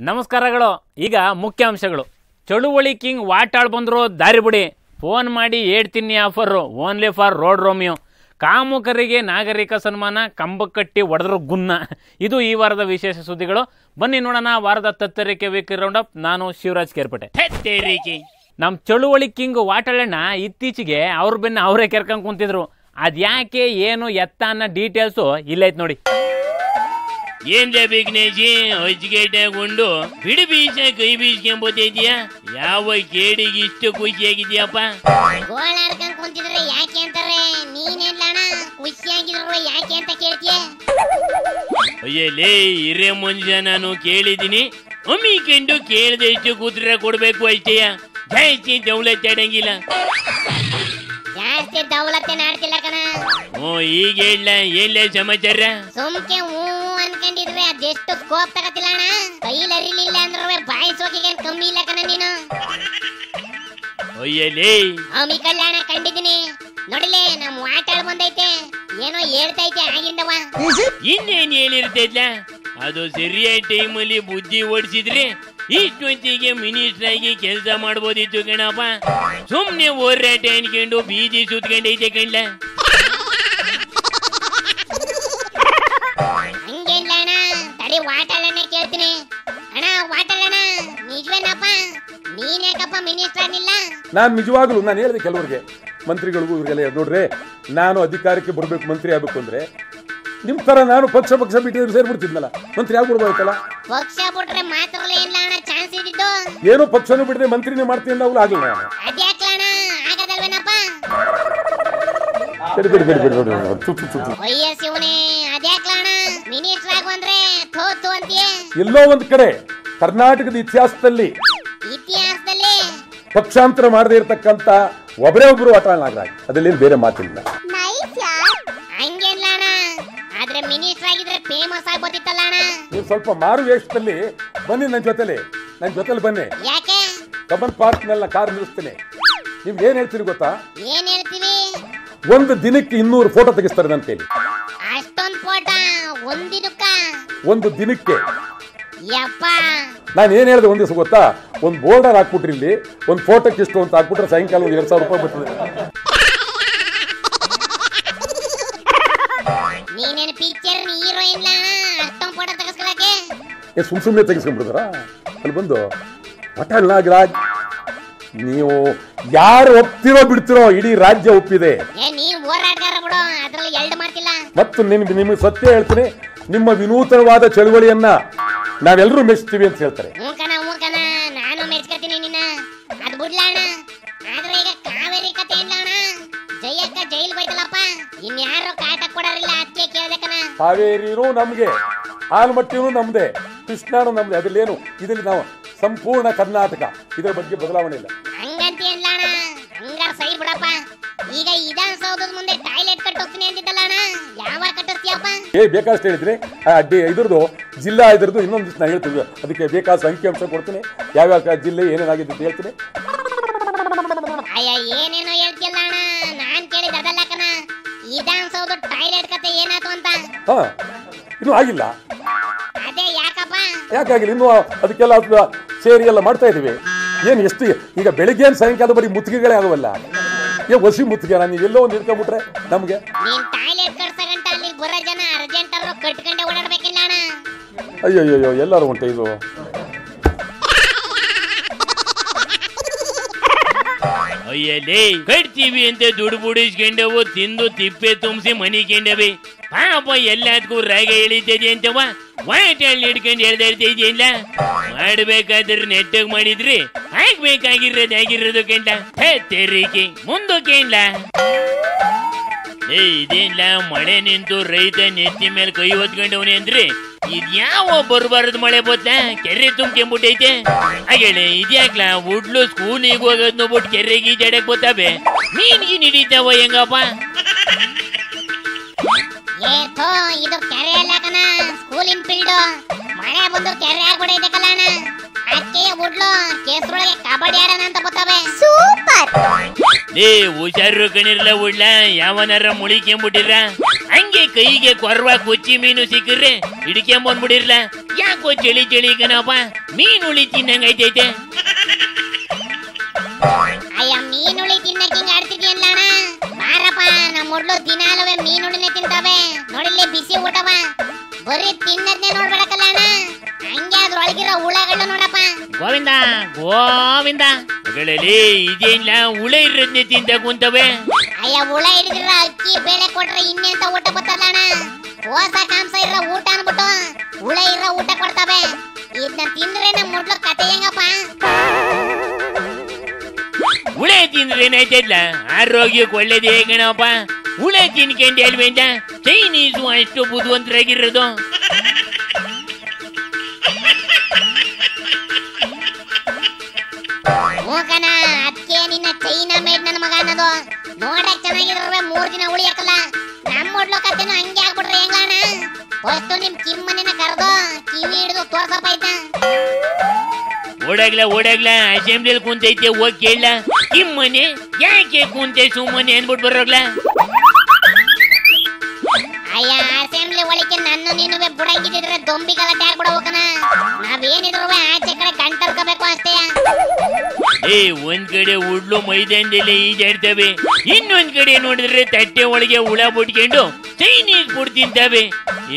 ನಮಸ್ಕಾರಗಳು. ಈಗ ಮುಖ್ಯಾಂಶಗಳು. ಚಳುವಳಿ ಕಿಂಗ್ ವಾಟಾಳ್ ಬಂದ್ರು ದಾರಿ ಬಿಡಿ, ಫೋನ್ ಮಾಡಿ ಹೇಳ್ತೀನಿ offer only for road Romeo, ಕಾಮುಕರಿಗೆ ನಾಗರಿಕ ಸನ್ಮಾನ, ಕಂಬಕಟ್ಟಿ ಒಡೆದ್ರು ಗುನ್ನ. ಇದು ಈ ವಾರದ ವಿಶೇಷ ಸುದ್ದಿಗಳು. ಬನ್ನಿ ನೋಡೋಣ ವಾರದ ತತ್ತರಿಕೆ ವೀಕ್ ರೌಂಡ್ ಅಪ್. ನಾನು ಶಿವರಾಜ್ ಕೇರ್ಪೇಟೆ. ನಮ್ಮ ಚಳುವಳಿ ಕಿಂಗ್ ವಾಟಾಳಣ್ಣ ಇತ್ತೀಚೆಗೆ ಅವ್ರ ಬೆನ್ನ ಅವರೇ ಕೆರ್ಕೊಂಡ್ ಕುಂತಿದ್ರು. ಅದ್ಯಾಕೆ ಏನು ಎತ್ತ ಅನ್ನೋ ಡೀಟೇಲ್ಸು ಇಲ್ಲೈತ್ ನೋಡಿ. ಏನ್ಲ ಬಿಗ್ನೇಜಿ ಹೊಜ್ಗೆಟಗೊಂಡು ಬಿಡಿ ಬೀಜ ಕೈ ಬೀಸ್ಕೊಂಬೋತಿದ್ಯಾ? ಯಾವ ಕೇಡಿಗೆ ಇಷ್ಟು ಖುಷಿಯಾಗಿದ್ಯಪ್ಪ? ಗೋಳಾಡ್ಕೊಂಡ್ ಕುಂತಿದ್ರೆ ಯಾಕೆ ಅಂತಾರೆ, ನೀನೆಲ್ಲಣ ಖುಷಿಯಾಗಿದ್ರು ಯಾಕೆ ಅಂತ ಕೇಳ್ತೀಯ? ಅಯ್ಯಲೇ ಹಿರೇ ಮನುಷ್ಯ, ನಾನು ಕೇಳಿದೀನಿ, ಅಮ್ಮಿಕೊಂಡು ಕೇಳ್ದಷ್ಟು ಕೂತ್ರ ಕೊಡ್ಬೇಕು ಅಷ್ಟೇಯ, ಜಾಸ್ತಿ ದೌಲತ್ ಆಡಂಗಿಲ್ಲ. ಜಾಸ್ತಿ ದೌಲತ್ತೆ ನಾಡ್ತಿಲ್ಲ ಕಣ. ಈಗ ಹೇಳ ಏನ್ಲ ಸಮಾಚಾರ? ಸುಮ್ಕೆ ಹೂ ಅನ್ಕೊಂಡಿದ್ರೆ ಅದೆಷ್ಟು ಸ್ಕೋಪ್ ತಗತಿಲ್ಲ ಅಣ್ಣ. ಕೈಲಿ ಅರಿಲಿಲ್ಲ ಅಂದ್ರೆ ಬಾಯಿ ಸೋಕಿಗೆ ಕಮ್ಮಿ ಇಲ್ಲ ಕಣ ನೀನು. ಅಯ್ಯಲೇ ಅಮ್ಮಿ ಕಲ್ಯಾಣ ಕಂಡಿದ್ದೀನಿ ನೋಡಿಲೆ, ನಮ್ ವಾಟಾಳ್ ಬಂದೈತೆ, ಏನೋ ಹೇಳ್ತೈತೆ ಆಗಿಂದವ. ಇನ್ನೇನ್ ಹೇಳಿರ್ತೈತ್ಲ, ಅದು ಸರಿಯಾದ ಟೈಮಲ್ಲಿ ಬುದ್ಧಿ ಓಡಿಸಿದ್ರೆ ಇಷ್ಟೊತ್ತಿಗೆ ಮಿನಿಸ್ಟರ್ ಆಗಿ ಕೆಲಸ ಮಾಡ್ಬೋದಿತ್ತು ಕಣಪ್ಪ. ಸುಮ್ನೆ ಹೋರಾಟ ಅನ್ಕೊಂಡು ಬೀದಿ ಸುತ್ಕೊಂಡೈತೆ ಕಣ್ಲ. ಹಂಗೇನ್ಲ ಅಣ್ಣ, ತಡಿ ವಾಟಾಳಣ್ಣ ಕೇಳ್ತೀನಿ. ಅಣ್ಣ ವಾಟಾಳಣ್ಣ, ನಿಜವೇನಪ್ಪ ನೀನ್ಯಾಕಪ್ಪ ಮಿನಿಸ್ಟರ್ ಆಗಿಲ್ಲ? ನಾನು ನಿಜವಾಗ್ಲೂ ನಾನು ಹೇಳಿದೆ ಕೆಲವರಿಗೆ, ಮಂತ್ರಿಗಳಿಗೂ ಇವ್ರಿಗೆಲ್ಲ, ನೋಡ್ರಿ ನಾನು ಅಧಿಕಾರಕ್ಕೆ ಬರಬೇಕು, ಮಂತ್ರಿ ಆಗ್ಬೇಕು ಅಂದ್ರೆ ನಿಮ್ ತರ ನಾನು ಪಕ್ಷ ಬಿಟ್ಟಿದ್ರು ಸೇರ್ಬಿಡ್ತಿದ್ನಲ್ಲ, ಮಂತ್ರಿ ಆಗ್ಬಿಡ್ಬೇಕಲ್ಲ. ಪಕ್ಷ ಬಿಟ್ರೆ ಮಾತ್ರ ಇಲ್ಲ ಅಣ್ಣ ಚಾನ್ಸ್ ಇದ್ದಿದ್ದು. ಏನೋ ಪಕ್ಷನೂ ಬಿಡದೆ ಮಂತ್ರಿನೇ ಮಾಡ್ತೀನಿ ಅಂತ ಅವ್ರು ಆಗ್ಲಿಲ್ಲ. ಅದ್ಯಾಕ್ಲಣ್ಣ ಆಗದಲ್ವೇನಪ್ಪ? ವಯಸ್ಸಿವನೇ ಅದ್ಯಾಕ್ಲಣ್ಣ ಮಿನಿಸ್ಟರ್ ಆಗು ಅಂದ್ರೆ ಥೋತು ಅಂತೀಯ? ಎಲ್ಲೋ ಒಂದ್ ಕಡೆ ಕರ್ನಾಟಕದ ಇತಿಹಾಸದಲ್ಲಿ ಪಕ್ಷಾಂತರ ಮಾಡದೇ ಇರತಕ್ಕಂತ ಒಬ್ಬರೇ ಒಬ್ರು ವಾಟಾಳ್ ನಾಗರಾಜ್, ಅದ್ರಲ್ಲಿ ಬೇರೆ ಮಾತಿಲ್ಲ. ಹಂಗೇನ್ಲ ಅಣ್ಣ, ಆದ್ರೆ ಮಿನಿಸ್ಟರ್ ಆಗಿದ್ರೆ ಫೇಮಸ್ ಆಗ್ಬೋದಿತ್ತಲ್ಲ ಅಣ್ಣ. ನೀವು ಸ್ವಲ್ಪ ಮಾರು ವೇಷದಲ್ಲಿ ಬನ್ನಿ, ನನ್ನ ಜೊತೆಲಿ ಬನ್ನಿ. ಯಾಕೆ? ಕಬ್ಬನ್ ಪಾರ್ಕ್ ನಲ್ಲಿ ಕಾರ್ ನಿಲ್ಲಿಸ್ತೇನೆ. ನಿಮ್ಗೆ ಏನ್ ಹೇಳ್ತೀರಿ ಗೊತ್ತಾ? ಏನ್ ಹೇಳ್ತೀವಿ? ಒಂದು ದಿನಕ್ಕೆ 200 ಫೋಟೋ ತೆಗಿಸ್ತಾರೆ ನನ್ನ ಕೈಲಿ. ಅಷ್ಟೊಂದ್ ಫೋಟೋ ಒಂದಿನಕ್ಕ? ಒಂದು ದಿನಕ್ಕೆ. ಯಪ್ಪ, ನಾನು ಏನ್ ಹೇಳಿದೆ ಒಂದ್ ದಿವಸ ಗೊತ್ತಾ? ಒಂದು ಬೋರ್ಡರ್ ಹಾಕ್ಬಿಟ್ರಿ, ಇಲ್ಲಿ ಒಂದು ಫೋಟೋಕ್ಕೆ ಇಷ್ಟು ಅಂತ ಹಾಕ್ಬಿಟ್ರೆ ಸಾಯಂಕಾಲ 2,000 ರೂಪಾಯಿ ಬರ್ತದೆ. ನೀನೇನು ಪಿಕ್ಚರ್ ಹೀರೋ ಇಲ್ಲ ಅಷ್ಟೊಂದು ಫೋಟೋ ತೆಗಿಸ್ಕೊಳಕ್ಕೆ? ಸುಮ್ಮನೆ ತೆಗಿಸ್ಕೊಂಡ್ಬಿಡ್ತಾರ ಅಲ್ಲಿ ಬಂದು? ವಾಟಾಳ್ ನಾಗರಾಜ್ ನೀವು ಯಾರು ಒಪ್ತಿರೋ ಬಿಡ್ತಿರೋ ಇಡೀ ರಾಜ್ಯ ಒಪ್ಪಿದೆ. ನೀವ್ ಹೋರಾಟಗಾರ ಬಿಡು, ಅದ್ರಲ್ಲಿ ಎರಡು ಮಾತಿಲ್ಲ. ಮತ್ತು ನಿಮ್ಗೆ ಸತ್ಯ ಹೇಳ್ತೀನಿ, ನಿಮ್ಮ ವಿನೂತನವಾದ ಚಳುವಳಿಯನ್ನ ನಾವೆಲ್ಲರೂ ಮೆಚ್ತೀವಿ ಅಂತ ಹೇಳ್ತಾರೆ. ಮೂಕನ ನಾನು ಮೆಚ್ಕತೀನಿ ನಿನ್ನ, ಅದ್ ಬಿಡ್ಲಣ್ಣ. ಆದ್ರೆ ಈಗ ಕಾವೇರಿ ಕತೆ ಇಲ್ಲ ಅಣ್ಣ, ಜಯಕ್ಕ ಜೈಲ್ ಹೋಯ್ತಲ್ಲಪ್ಪ, ಇನ್ಯಾರು ಕಾಟ ಕೊಡೋರಿಲ್ಲ, ಅದಕ್ಕೆ ಕೇಳ್ಬೇಕನ. ಕಾವೇರಿನೂ ನಮ್ಗೆ, ಆಲ್ಮಟ್ಟಿನೂ ನಮ್ದೆ, ಕೃಷ್ಣಾನು ನಮ್ದೆ, ಅದ್ರಲ್ಲೇನು ಇದರಲ್ಲಿ ನಾವು ಸಂಪೂರ್ಣ ಕರ್ನಾಟಕ, ಇದರ ಬಗ್ಗೆ ಬದಲಾವಣೆ ಇಲ್ಲ. ಹಂಗಂತ ಇಲ್ಲ ಅಣ್ಣ, ಹಂಗಾರ ಸೈ ಬಿಡಪ್ಪ. ಈಗ ವಿಧಾನಸೌಧದ ಮುಂದೆ ಟಾಯ್ಲೆಟ್ ಕಟ್ಟೋಗ್ತೀನಿ ಅಂತಿದ್ದಲ್ಲ ಅಣ್ಣ, ಯಾವಾಗ ಕಟ್ಟಿಸ್ತೀಯಪ್ಪ? ಬೇಕಾಷ್ಟು ಹೇಳಿದ್ರೆ ಇದ್ರದ್ದು ಜಿಲ್ಲಾ ಇದ್ರದ್ದು ಇನ್ನೊಂದು ದಿವಸ ನಾನು ಹೇಳ್ತೀವಿ, ಅದಕ್ಕೆ ಬೇಕಾದ ಅಂಕಿಅಂಶ ಕೊಡ್ತೀನಿ, ಯಾವ್ಯಾವ ಜಿಲ್ಲೆ ಏನೇನಾಗಿದೆ ಅಂತ ಹೇಳ್ತೀನಿ. ಅಯ್ಯ ಏನೇನೋ ಹೇಳ್ತಿಯಲ್ಲ ಅಣ್ಣ, ನಾನ್ ಕೇಳಿದ ಅದಲ್ಲ ಕಣ, ವಿಧಾನಸೌಧ ಟಾಯ್ಲೆಟ್ ಕತೆ ಏನಾಯ್ತು ಅಂತ. ಇನ್ನೂ ಆಗಿಲ್ಲ. ಅದೇ ಯಾಕಪ್ಪ? ಯಾಕಾಗಿಲ್ಲ, ಇನ್ನು ಅದಕ್ಕೆಲ್ಲ ಸೇರಿ ಎಲ್ಲ ಮಾಡ್ತಾ ಇದೀವಿ. ಏನು ಎಷ್ಟು ಈಗ ಬೆಳಿಗ್ಗೆ ಸಾಯಂಕಾಲ ಬರೀ ಮುತ್ತಿಗೆಗಳೇ ಆಗವಲ್ಲ, ವಸಿ ಮುತ್ತಿಗೆ ನೀವು ಎಲ್ಲೋ ಒಂದು ಇಟ್ಕೊಂಡ್ಬಿಟ್ರೆ ನಮ್ಗೆ. ನೀನ್ ಟಾಯ್ಲೆಟ್ ಕಟ್ಸಗಂಟ ಅಲ್ಲಿ ಬರೋ ಜನ ಅರ್ಜೆಂಟ್ ಅವರು ಕಟ್ಕೊಂಡೆ ಓಡಾಡ್ಬೇಕಿಲ್ಲ ಅಣ್ಣ. ಅಯ್ಯೋ ಎಲ್ಲರೂ ಉಂಟು ಇದು. ಅಯ್ಯಲೇ ಕಟ್ತೀವಿ ಅಂತ ದುಡ್ಡು ಬುಡಿಸ್ಕೊಂಡವು, ತಿಂದು ತಿಪ್ಪೆ ತುಂಬಿಸಿ ಮನಿ ಕೆಂಡವೆ. ಪಾಪ ಎಲ್ಲದಕ್ಕೂ ರಾಗ ಎಳಿತದೆ ಅಂತವ ವಾಟಾಳ್ ಹಿಡ್ಕೊಂಡು ಹೇಳ್ತಾ ಇರ್ತಿದ್ಯಲ್ಲ. ಮಾಡ್ಬೇಕಾದ್ರೆ ನೆಟ್ಟಗ್ ಮಾಡಿದ್ರಿ ಆಗಿರೋದು ಕೆಂಡ ತೆರಿಗೆ ಮುಂದಕ್ಕೇನ್ಲ. ಇದೇನ್ಲ ಮಳೆ ನಿಂತು ರೈತ ನೆತ್ತಿ ಮೇಲೆ ಕೈ ಹೊತ್ಕೊಂಡವನೇ ಅಂದ್ರೆ ಇದ್ಯಾವ ಬರ್ಬಾರದು ಮಳೆ ಬತ್ತ ಕೆರೆ ತುಂಬ್ಕೊಂಬಿಟ್ಟೈತೆ. ಹಾಗೇಳೆ ಇದ್ಯಾಕ್ಲ ಹುಡ್ಲು ಸ್ಕೂಲಿಗೆ ಹೋಗೋದ್ ನೋಡ್ಬಿಟ್ಟು ಕೆರೆಗೆ ಜಡಕ್ ಬತ್ತಾವೆ, ಮೀನ್ಗಿ ನಿಡಿತಾವ ಹೆಂಗಪ್ಪ? ಇದು ಕೆರೆ ಅಲ್ಲ ಕಣ, ಸ್ಕೂಲಿನ ಫೀಲ್ಡ್. ಮಳೆ ಬಂದು ಕೆರೆ ಆಗ್ಬಿಡೈತೆ ಕಲ್ಲಣ್ಣ, ಅದಕ್ಕೆ ಹುಡ್ಲು ಕೇಸ್ರೊಳಗೆ ಕಬಡ್ಡಿ ಆಡೋಣ ಅಂತ ಬತ್ತವೆ. ಸೂಪರ್. ಹುಷಾರು ಕಣಿರ್ಲ ಉಡ್ಲ, ಯಾವನಾರ ಮುಳಿಕೆಂಬಿಟ್ಟಿರ ಹಂಗೆ ಕೈಗೆ ಕೊರ್ವ ಕೊಚ್ಚಿ ಮೀನು ಸಿಕ್ಕ್ರೆ ಹಿಡ್ಕೊಂಬಂದ್ಬಿಡಿರ್ಲ. ಯಾಕೋ ಚಳಿ ಚಳಿ ಕಣಪ್ಪ, ಮೀನು ಉಳಿ ತಿನ್ನಂಗೈತೈತೆ. ಅಯ್ಯ ಮೀನುಳಿ ತಿನ್ನಕ್ಕೆ ಹಿಂಗ ಆಡ್ತಿದ್ಯಲ್ಲ ಅಣ್ಣ. ಬಾರಪ್ಪ, ನಮ್ಮ ಮೊಡ್ಲು ದಿನಾಲುವೆ ಮೀನುಳಿನೇ ತಿಂತಾವೆ. ನೋಡಿಲ್ಲಿ ಬಿಸಿ ಊಟವ, ಬರೀ ತಿನ್ನದ್ನೇ ನೋಡ್ಬೇಡಕ್ಕಲ್ಲ ಅಣ್ಣ, ಹಂಗೆ ಅದ್ರೊಳಗಿರೋ ಹುಳಗಳು ನೋಡಪ್ಪ. ಗೋವಿಂದ ಗೋವಿಂದ ಮಗಳಲ್ಲಿ ಇದೇನಿಲ್ಲ, ಹುಳ ಇರೋದ್ನೇ ತಿಂತ ಕುಂತವೆ. ಅಯ್ಯ ಹುಳ ಹಿಡಿದಿರ ಅಕ್ಕಿ ಬೇಳೆ ಕೊಟ್ರೆ ಇನ್ನೆಂತ ಊಟ ಗೊತ್ತಲ್ಲ ಅಣ್ಣ. ಹೋಸ ಕಾಂಸ ಇರೋ ಊಟ ಅನ್ಬಿಟ್ಟು ಹುಳ ಇರೋ ಊಟ ಕೊಡ್ತಾವೆ. ಇದನ್ನ ತಿಂದ್ರೆ ನಮ್ಮ ಮೊಡ್ಲು ಕತೆ ಹೆಂಗಪ್ಪ? ಹುಳ ತಿಂದ್ರೆ ಏನಾಯ್ತಲ್ಲ, ಆರೋಗ್ಯಕ್ಕೆ ಒಳ್ಳೇದೇ ಕಣಪ್ಪ. ಹುಳ ತಿನ್ಕಂಡು ಅಲ್ವೇಂದ ಚೈನೀಸು ಅಷ್ಟು ಬುದ್ಧಿವಂತರಾಗಿರೋದು. ಮೂಕನ ಅದಕ್ಕೆ ನಿನ್ನ ಚೈನಾ ಮೇಡ್ ನನ್ನ ಮಗ ಅನ್ನೋದು. ನೋಡಕ್ ಚೆನ್ನಾಗಿದ್ರೆ 3 ದಿನ ಉಳಿಯಕ್ಕಲ್ಲ. ನಮ್ಮ ಮೊಡ್ಲು ಕತೆನು ಹಂಗೆ ಆಗ್ಬಿಟ್ರೆ ಹೆಂಗಣ್ಣ? ಫಸ್ಟ್ ನಿಮ್ ಕಿಮ್ಮನಿನ ಕರೆದು ಕಿವಿ ಹಿಡಿದು ತೋರ್ಸಪ್ಪ ಆಯ್ತಾ? ಓಡಾಗ್ಲ ಅಸೆಂಬ್ಲಿಯಲ್ಲಿ ಕುಂತೈತೆ, ಹೋಗಿ ಕೇಳ. ಕಿಮ್ಮನೆ ಯಾಕೆ ಕುಂತೆ ಸುಮ್ಮನೆ ಅನ್ಬಿಟ್ಟು ಬರೋಗ್ಲ. ಅಯ್ಯ ಅಸೆಂಬ್ಲಿ ಒಳಗೆ ನನ್ನ ನೀನುವೆ ಬುಡಂಗಿದ್ರೆ ದೊಂಬಿ ಗಲಾಟೆ ಆಗ್ಬಿಡಬೇಕನ. ನಾವೇನಿದ್ರು ಆಚೆ ಕಡೆ ಗಂಟರ್ಕೋಬೇಕು ಅಷ್ಟೇ. ಒಂದ್ ಕಡೆ ಉಡ್ಲು ಮೈದಾನದಲ್ಲಿ ಈಜಾಡ್ತವೆ, ಇನ್ನೊಂದ್ ಕಡೆ ನೋಡಿದ್ರೆ ತಟ್ಟೆ ಒಳಗೆ ಹುಳ ಬಿಟ್ಕೊಂಡು ಚೈನೀಸ್ ಫುಡ್ ತಿಂತವೆ.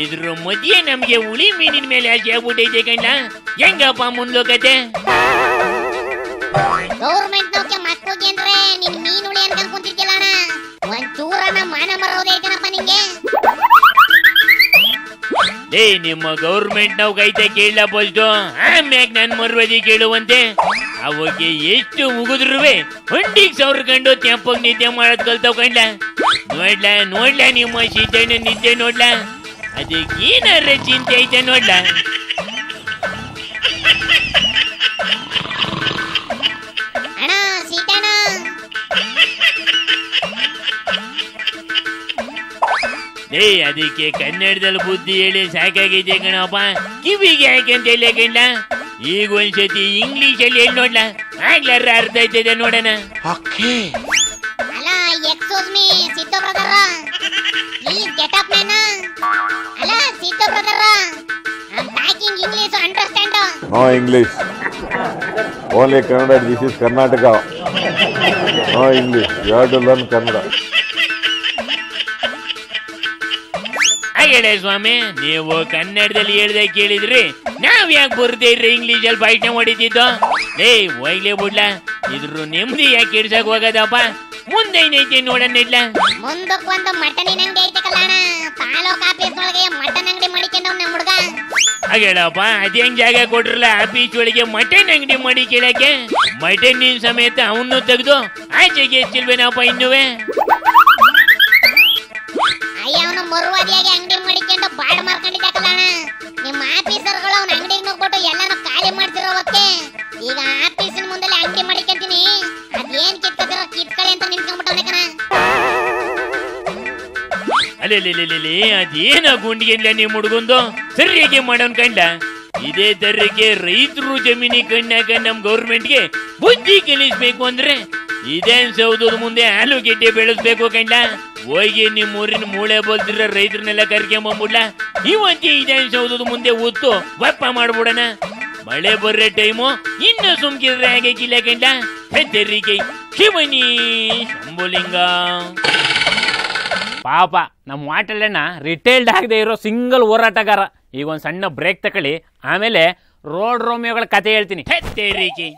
ಇದ್ರ ಮಧ್ಯೆ ನಮ್ಗೆ ಹುಳಿ ಮೀನಿನ ಮೇಲೆ ಆಸೆ ಆಗ್ಬಿಟ್ಟೈತೆ ಕಣ್ಣ. ಹೆಂಗಪ್ಪ ಮುಂದ್ಲೋಕತೆ? ಗೌರ್ಮೆಂಟ್ ನೌಕೆ ಮಕ್ಕಳಿಗೆ ಅಂದ್ರೆ ನಿನ್ ಮೀನುಳಿ ಅನ್ಕೊಂಡ್ ಕುಂತಿದ್ದಿಲ್ಲ ಅಣ್ಣ. ಒಂದ್ ಚೂರನ ಮಾನ ಮರೋದೈತನಪ್ಪ ನಿಂಗೆ. ನಿಮ್ಮ ಗೌರ್ಮೆಂಟ್ ನಾವು ಕೈತೆ ಕೇಳಲ ಫಸ್ಟು, ಆಮ್ಯಾಗ ನನ್ ಮರ್ವದಿ ಕೇಳುವಂತೆ. ಅವಾಗ ಎಷ್ಟು ಮುಗಿದ್ರುವೆ ಹೊಂಡಿಗೆ ಸವರ್ಕೊಂಡು ತೆಂಪಗ್ ನಿದ್ದೆ ಮಾಡೋದ್ ಕಲ್ತಾವ್ ಕಂಡ್ಲ. ನೋಡ್ಲ ನಿಮ್ಮ ಸಿದ್ದಣ್ಣ ನಿದ್ದೆ ನೋಡ್ಲ, ಅದಕ್ಕೆ ಏನಾರ ಚಿಂತೆ ಐತೆ ನೋಡ್ಲ. ಅಣ್ಣ ಸೀತಣ್ಣ, ಅದಕ್ಕೆ ಕನ್ನಡದಲ್ಲಿ ಬುದ್ಧಿ ಹೇಳಿ ಸಾಕಾಗೈತೆ ಕಣಪ್ಪ. ಕಿವಿಗೆ ಯಾಕೆಂತ ಹೇಳಿ ಕಂಡ. ಈಗ ಒಂದ್ಸತಿ ಇಂಗ್ಲಿಷಲ್ಲಿ ಹೇಳಿ ನೋಡ್ಲ, ಆಗ್ಲಾರ ಅರ್ಥ ಆಯ್ತದೆ ನೋಡೋಣ. ಅಲ್ಲ excuse me Siddu brother, please get up man. ಅಲ್ಲ Siddu brother, I am talking English, understand? No English, only Kannada. This is Karnataka. No English, you have to learn Kannada. ಹೇಳ ಸ್ವಾಮಿ, ನೀವು ಕನ್ನಡದಲ್ಲಿ ಹೇಳ್ದೆ ಕೇಳಿದ್ರಿ, ನಾವ್ ಯಾಕೆ ಬರ್ದೇ ಇರ್ರಿ ಇಂಗ್ಲಿಷಲ್ಲಿ ಭಾಷಣ ಹೊಡಿತಿದ್ದು? ಹೋಗ್ಲೇ ಬಿಡ್ಲ, ಇದ್ರ ನೆಮ್ಮದಿ ಯಾಕೆ ಇಡ್ಸಕ್ ಹೋಗದಪ್ಪ. ಮುಂದೆ ಏನೈತೆ ನೋಡೋಣ ಇಡ್ಲ. ಮುಂದಕ್ಕೆ ಒಂದು ಮಟನಿನ ಅಂಗಡಿ ಐತೆ ಕಲ್ಯಾಣ, ತಾಲೂಕ್ ಆಫೀಸ್ ಒಳಗೆ ಮಟನ್ ಅಂಗಡಿ ಮಾಡಿಕೊಂಡವ್ ನಮ್ಮ ಹುಡುಗ. ಹಾಗೇಳಪ್ಪ, ಅದ್ ಹೆಂಗ್ ಜಾಗ ಕೊಟ್ರಲ್ಲ ಆಫೀಸ್ ಒಳಗೆ ಮಟನ್ ಅಂಗಡಿ ಮಾಡಿ ಕೇಳಕ್ಕೆ? ಮಟನ್ ಸಮೇತ ಅವನು ತೆಗೆದು ಆಚೆಗೆ ಎಷ್ಟಿಲ್ವೇನಪ್ಪ ಇನ್ನುವೆ? ಅಯ್ಯ ಅವನು ಮರುವಾದಿಯಾಗಿ ಅಂಗಡಿ ಮಾಡಿಕೊಂಡು ಬಾಡ್ ಮಾರ್ಕೊಂಡಿದ್ದ ಕಲ್ಯಾಣ. ನಿಮ್ಮ ಆಫೀಸರ್ಗಳು ಅವ್ನ ಅಂಗಡಿಗೆ ನುಗ್ಬಿಟ್ಟು ಎಲ್ಲಾನು ಖಾಲಿ ಮಾಡ್ತಿರೋವಕ್ಕೆ ಈಗ ಆಫೀಸಿನ ಮುಂದೆ ಅಂಗಡಿ ಮಾಡಿಕೊಂತೀನಿ, ಅದೇನ್ ಕಿತ್ಕೊತಿರೋ ಕಿತ್ಕೊಳ್ಳಿ ಅಂತ ನಿಂತ್ಕೊಂಡ್ಬಿಟ್ಟವನೆ ಕಣ. ಅಲ್ಲೇ ಅದೇನ ಗುಂಡಿಗೆಲ್ಲ ನಿಮ್ ಹುಡುಗಂದು ಸರಿಯಾಗಿ ಮಾಡೋನ್ ಕಂಡ. ಇದೇ ತರಕ್ಕೆ ರೈತರು ಜಮೀನಿ ಕಣ್ಣಾಗ ನಮ್ ಗೌರ್ಮೆಂಟ್ಗೆ ಬುದ್ಧಿ ಕಲಿಸ್ಬೇಕು ಅಂದ್ರೆ ವಿಧಾನಸೌಧದ ಮುಂದೆ ಆಲೂಗೆಡ್ಡೆ ಬೆಳೆಸ್ಬೇಕು ಕಂಡ. ಹೋಗಿ ನಿಮ್ ಊರಿನ ಮೂಳೆ ಬೋಲ್ತಿರ ರೈತರನ್ನೆಲ್ಲ ಕರ್ಕೊಂಬಂದ್ಬಿಡ್ಲ. ಇವತ್ತಿ ವಿಧಾನಸೌಧದ ಮುಂದೆ ಒತ್ತು ವಪ್ಪ ಮಾಡ್ಬಿಡೋಣ. ಮಳೆ ಬರ್ರೆ ಟೈಮು ಇನ್ನು ಸುಮ್ಕಿದ್ರೆ ಆಗಕ್ಕಿಲ್ಲ ಕಂಡ. ಹೆದರಿಕೆ ಶಿವನಿ ಶಂಭುಲಿಂಗ. ಪಾಪ ನಮ್ಮ ವಾಟಲ್ಲಣ್ಣ ರಿಟೈಲ್ಡ್ ಆಗದೆ ಇರೋ ಸಿಂಗಲ್ ಹೋರಾಟಗಾರ. ಈಗ ಒಂದು ಸಣ್ಣ ಬ್ರೇಕ್ ತಗೊಳ್ಳಿ, ಆಮೇಲೆ ರೋಡ್ ರೋಮಿಯೋಗಳ ಕತೆ ಹೇಳ್ತೀನಿ. ಹೆದರಿಕೆ